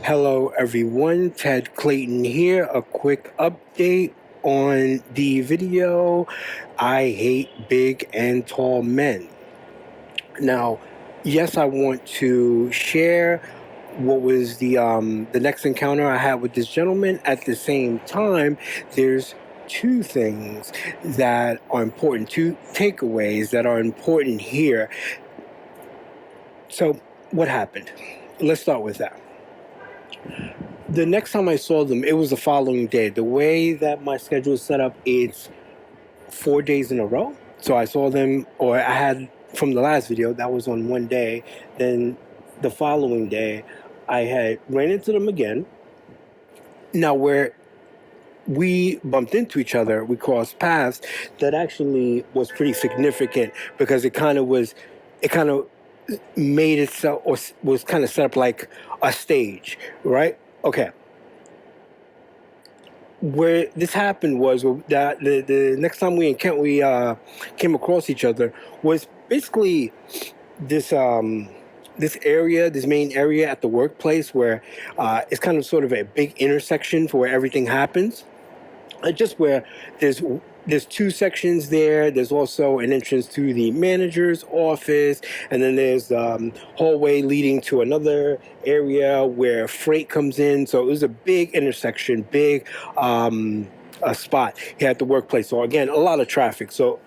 Hello, everyone. Ted Clayton here. A quick update on the video. I hate big and tall men. Now, yes, I want to share what was the next encounter I had with this gentleman. At the same time, there's two things that are important, two takeaways that are important here. So, what happened? Let's start with that. The next time I saw them, it was the following day. The way that my schedule is set up, it's 4 days in a row. So I saw them, or I had from the last video, that was on one day. Then the following day, I had ran into them again. Now, where we bumped into each other, we crossed paths, that actually was pretty significant because it kind of made itself, or was kind of set up like a stage, right? Okay, where this happened was that the next time we came across each other was basically this this area, this main area at the workplace where it's kind of sort of a big intersection for where everything happens. Just where there's there's two sections there. There's also an entrance to the manager's office, and then there's hallway leading to another area where freight comes in. So it was a big intersection, big a spot here at the workplace. So again, a lot of traffic. So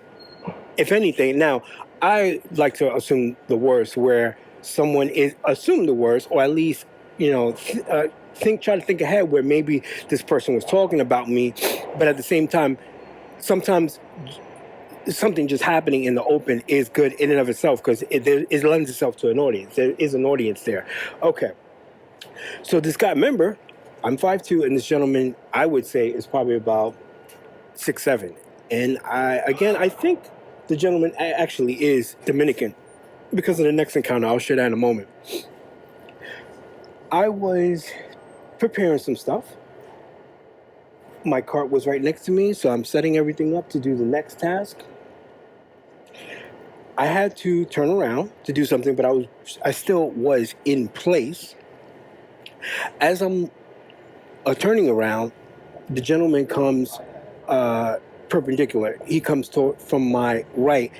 if anything, now I like to assume the worst, where someone is assume the worst, or at least try to think ahead, where maybe this person was talking about me, but at the same time, sometimes something just happening in the open is good in and of itself because it lends itself to an audience. There is an audience there. Okay, so this guy, remember, I'm 5'2", and this gentleman, I would say, is probably about 6'7", and I think the gentleman actually is Dominican because of the next encounter. I'll share that in a moment. I was preparing some stuff. My cart was right next to me, so I'm setting everything up to do the next task. I had to turn around to do something, but I still was in place. As I'm turning around, the gentleman comes perpendicular. He comes from my right,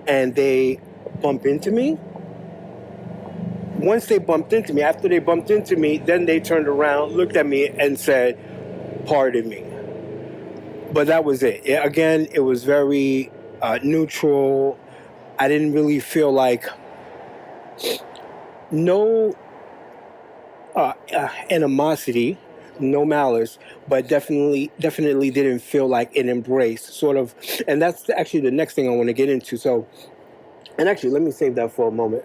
and they bump into me. Once they bumped into me, after they bumped into me, then they turned around, looked at me, and said, "Pardon me." But that was it. Again, it was very neutral. I didn't really feel like no animosity, no malice, but definitely didn't feel like an embrace, sort of. And that's actually the next thing I want to get into. So, and actually, let me save that for a moment.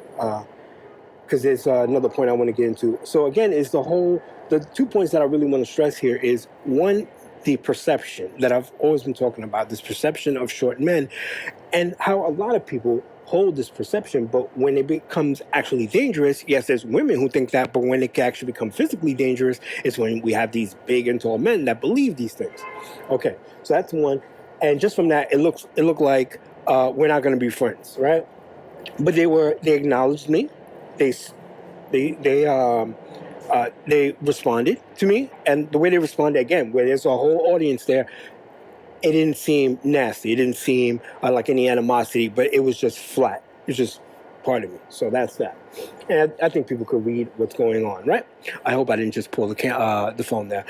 Because there's another point I want to get into. So again, is the 2 points that I really want to stress here is, one, the perception that I've always been talking about, this perception of short men, and how a lot of people hold this perception, but when it becomes actually dangerous, yes, there's women who think that, but when it can actually become physically dangerous, it's when we have these big and tall men that believe these things. Okay, so that's one. And just from that, it looked like we're not going to be friends, right? But they acknowledged me. They they responded to me, and the way they responded, again, where there's a whole audience there, it didn't seem nasty. It didn't seem like any animosity, but it was just flat. It's just part of me. So that's that. And I think people could read what's going on, right? I hope I didn't just pull the phone there.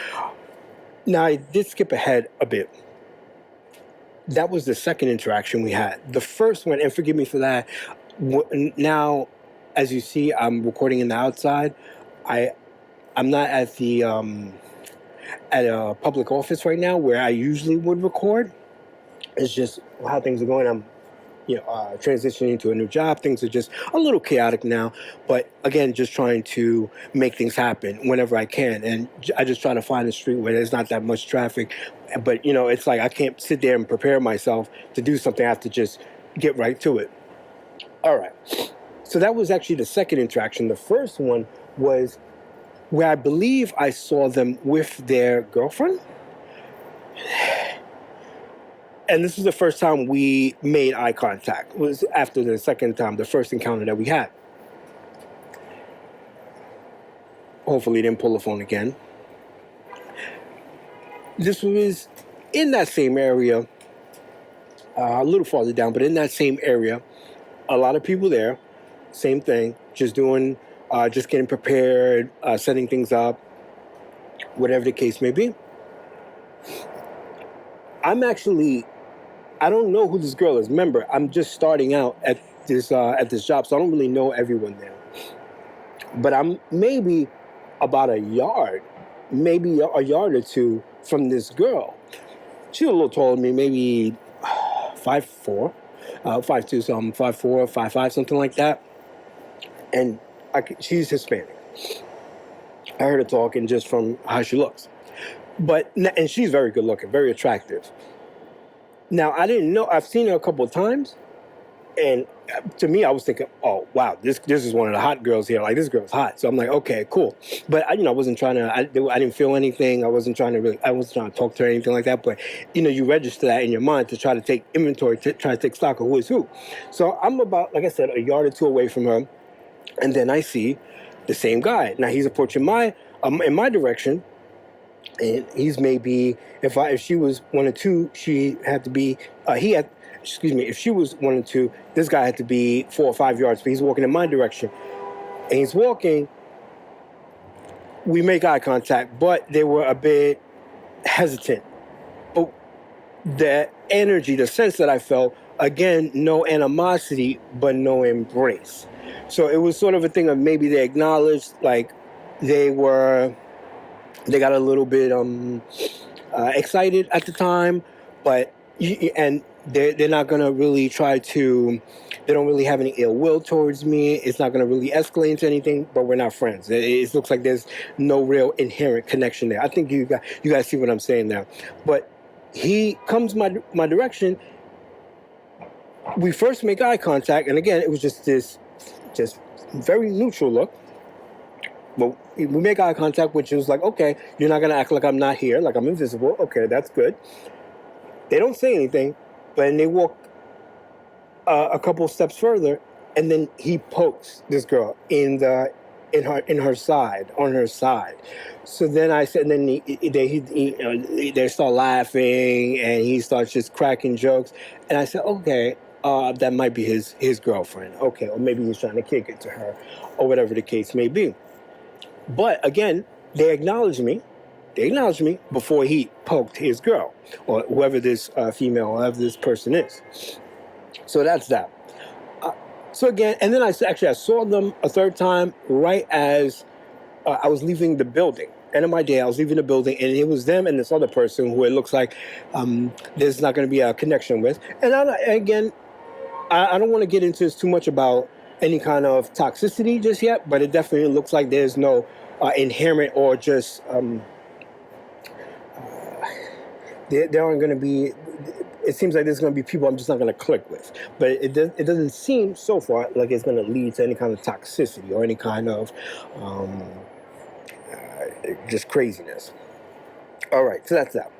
Now, I did skip ahead a bit. That was the second interaction we had. The first one, and forgive me for that. Now, as you see, I'm recording in the outside. I'm not at the at a public office right now where I usually would record. It's just how things are going. I'm transitioning to a new job. Things are just a little chaotic now, but again, just trying to make things happen whenever I can. And I just try to find a street where there's not that much traffic. But it's like I can't sit there and prepare myself to do something. I have to just get right to it. All right. So that was actually the second interaction. The first one was where I believe I saw them with their girlfriend. And this was the first time we made eye contact. It was after the second time, the first encounter that we had. hopefully didn't pull the phone again. This was in that same area, a little farther down, but in that same area, a lot of people there, same thing, just doing, just getting prepared, setting things up, whatever the case may be. I don't know who this girl is. Remember, I'm just starting out at this job, so I don't really know everyone there. But I'm maybe about a yard or two from this girl. She's a little taller than me, maybe 5'4", 5'2", something, 5'4", 5'5", something like that. And she's Hispanic. I heard her talking just from how she looks. And she's very good looking, very attractive. Now, I didn't know, I've seen her a couple of times, and to me, I was thinking, oh, wow, this is one of the hot girls here. Like, this girl's hot. So I'm like, okay, cool. But, I wasn't trying to, I didn't feel anything. I wasn't trying to talk to her or anything like that. But, you register that in your mind to try to take inventory, to try to take stock of who is who. So I'm about, like I said, a yard or two away from her. And then I see the same guy. Now, he's approaching in my direction. And he's maybe, if she was 1 or 2, she had to be, if she was 1 or 2, this guy had to be 4 or 5 yards, but he's walking in my direction. And he's walking, we make eye contact, but they were a bit hesitant. But the energy, the sense that I felt, again, no animosity, but no embrace. So it was sort of a thing of maybe they acknowledged, like, they got a little bit excited at the time, but they're not gonna really they don't really have any ill will towards me. It's not gonna really escalate into anything, but we're not friends. It looks like there's no real inherent connection there. I think you guys see what I'm saying now. But he comes my direction. We first make eye contact, and again, it was just very neutral look. Well, we make eye contact, which is like, okay, you're not going to act like I'm not here, like I'm invisible. Okay, that's good. They don't say anything, but then they walk a couple steps further, and then he pokes this girl on her side. So then I said, and then they start laughing, and he starts just cracking jokes. And I said, okay, that might be his girlfriend. Okay, or maybe he's trying to kick it to her, or whatever the case may be. But again, they acknowledged me before he poked his girl, or whoever this female, whoever this person is. So that's that. So again, and then I saw them a third time right as I was leaving the building. End of my day, I was leaving the building, and it was them and this other person who it looks like there's not going to be a connection with. And I don't want to get into this too much about any kind of toxicity just yet, but it definitely looks like there's no inherent or just there aren't going to be. It seems like there's going to be people I'm just not going to click with, but it doesn't seem so far like it's going to lead to any kind of toxicity or any kind of just craziness. All right, so that's that.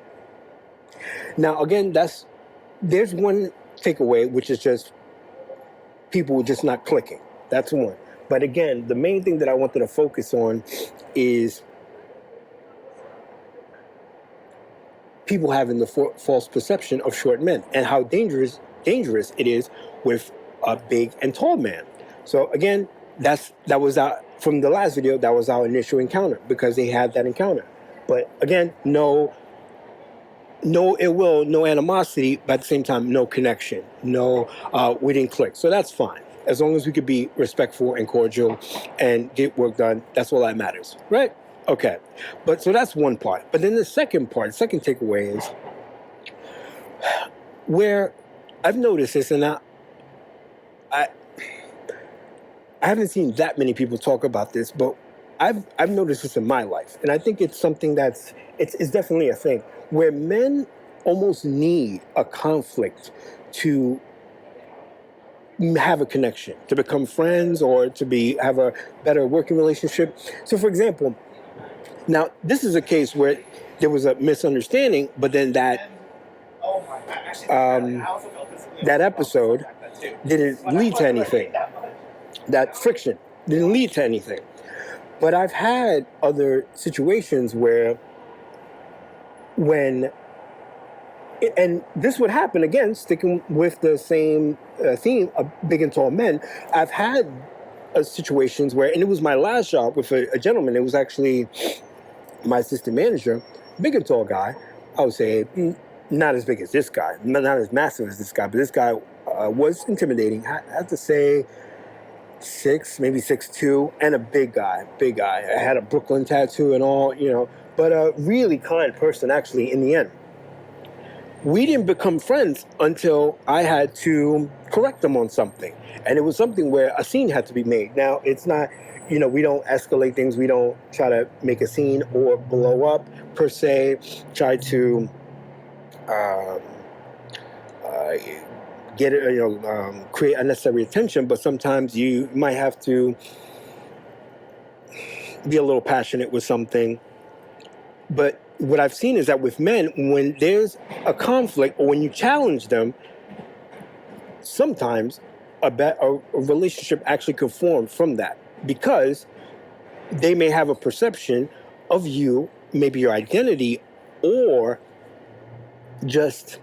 Now again, there's one takeaway, which is just people just not clicking. That's one. But again, the main thing that I wanted to focus on is people having the false perception of short men and how dangerous it is with a big and tall man. So again, that was from the last video. That was our initial encounter because they had that encounter. But again, no ill will, no animosity, but at the same time, no connection. We didn't click. So that's fine. As long as we could be respectful and cordial and get work done, that's all that matters, right? Okay. So that's one part. But then the second takeaway is where I've noticed this, and I haven't seen that many people talk about this, but I've noticed this in my life, and I think it's something it's definitely a thing where men almost need a conflict to have a connection, to become friends, or to have a better working relationship. So, for example, now this is a case where there was a misunderstanding, but then that episode didn't lead to anything. That friction didn't lead to anything. But I've had other situations where when, and this would happen again, sticking with the same theme of big and tall men. I've had situations where, and it was my last job with a gentleman. It was actually my assistant manager, big and tall guy. I would say not as big as this guy, not as massive as this guy, but this guy was intimidating. I have to say maybe 6'2", and a big guy. I had a Brooklyn tattoo and all, but a really kind person, actually, in the end. We didn't become friends until I had to correct them on something. And it was something where a scene had to be made. Now, it's not, we don't escalate things. We don't try to make a scene or blow up, per se, try to get it, create unnecessary attention. But sometimes you might have to be a little passionate with something. But what I've seen is that with men, when there's a conflict or when you challenge them, sometimes a relationship actually can form from that, because they may have a perception of you, maybe your identity, or just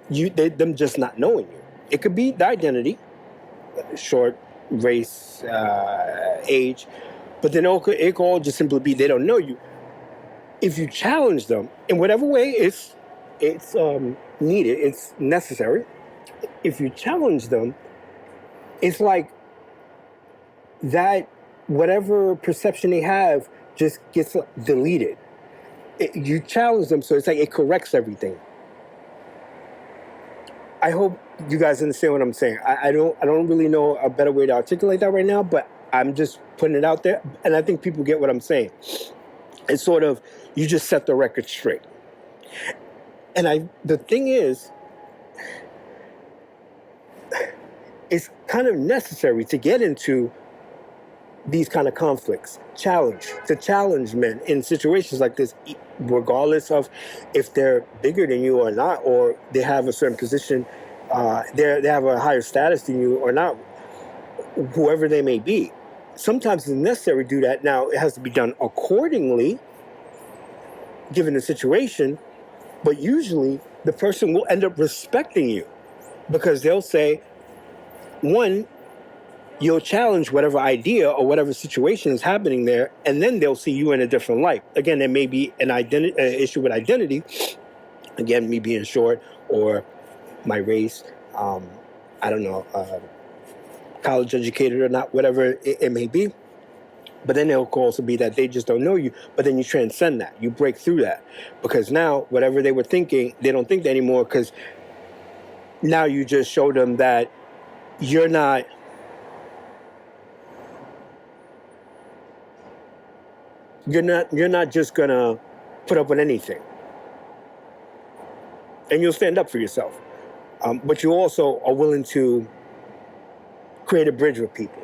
them just not knowing you. It could be the identity, short, race, age, but then it could all just simply be they don't know you. If you challenge them in whatever way it's needed, it's necessary. If you challenge them, it's like that whatever perception they have just gets deleted. You challenge them, so it's like it corrects everything. I hope you guys understand what I'm saying. I don't really know a better way to articulate that right now, but I'm just putting it out there, and I think people get what I'm saying. It's sort of, you just set the record straight. And the thing is, it's kind of necessary to get into these kind of conflicts, to challenge men in situations like this, regardless of if they're bigger than you or not, or they have a certain position, they have a higher status than you or not, whoever they may be. Sometimes it's necessary to do that. Now, it has to be done accordingly, given the situation, but usually the person will end up respecting you, because they'll say, one, you'll challenge whatever idea or whatever situation is happening there, and then they'll see you in a different light. Again, there may be an issue with identity, again, me being short, or my race, I don't know, college educated or not, whatever it may be. But then it'll also be that they just don't know you. But then you transcend that. You break through that. Because now, whatever they were thinking, they don't think that anymore, because now you just show them that you're not just gonna put up with anything. And you'll stand up for yourself. But you also are willing to create a bridge with people.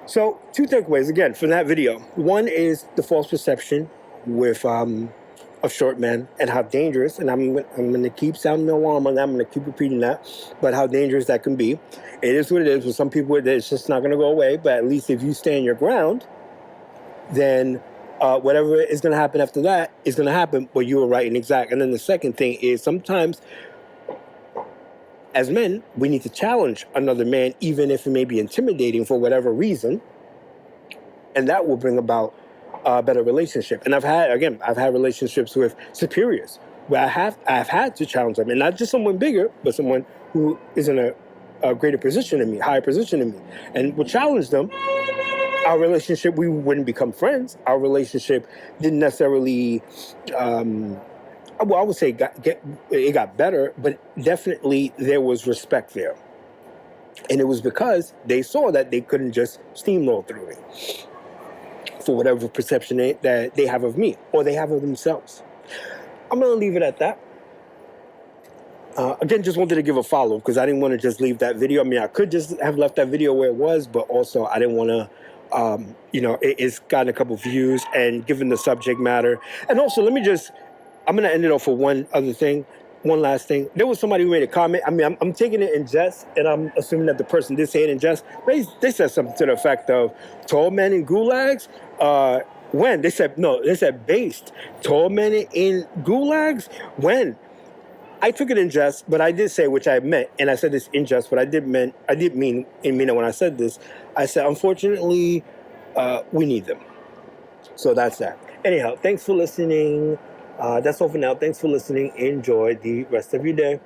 So, two takeaways, again, from that video. One is the false perception of short men, and how dangerous, and I'm going to keep sounding the alarm on that, I'm going to keep repeating that, but how dangerous that can be. It is what it is. With some people, it's just not going to go away, but at least if you stand your ground, then whatever is going to happen after that is going to happen, but you were right and exact. And then the second thing is, sometimes as men, we need to challenge another man, even if it may be intimidating for whatever reason, and that will bring about a better relationship. And I've had relationships with superiors where I've had to challenge them, and not just someone bigger, but someone who is in a greater position than me, higher position than me, and we'll challenge them. Our relationship, we wouldn't become friends. Our relationship didn't necessarily, I would say it got better, but definitely there was respect there. And it was because they saw that they couldn't just steamroll through me for whatever perception that they have of me, or they have of themselves. I'm going to leave it at that. Again, just wanted to give a follow, because I didn't want to just leave that video. I mean, I could just have left that video where it was, but also I didn't want to, it's gotten a couple views, and given the subject matter. And also, I'm going to end it off with one other thing. one last thing. There was somebody who made a comment. I mean, I'm taking it in jest, and I'm assuming that the person did say it in jest. But they said something to the effect of tall men in gulags. When they said no, they said based tall men in gulags. When I took it in jest, but I did say, which I meant, and I said this in jest, but I did mean it when I said this. I said, unfortunately, we need them. So that's that. Anyhow, thanks for listening. That's all for now. Thanks for listening. Enjoy the rest of your day.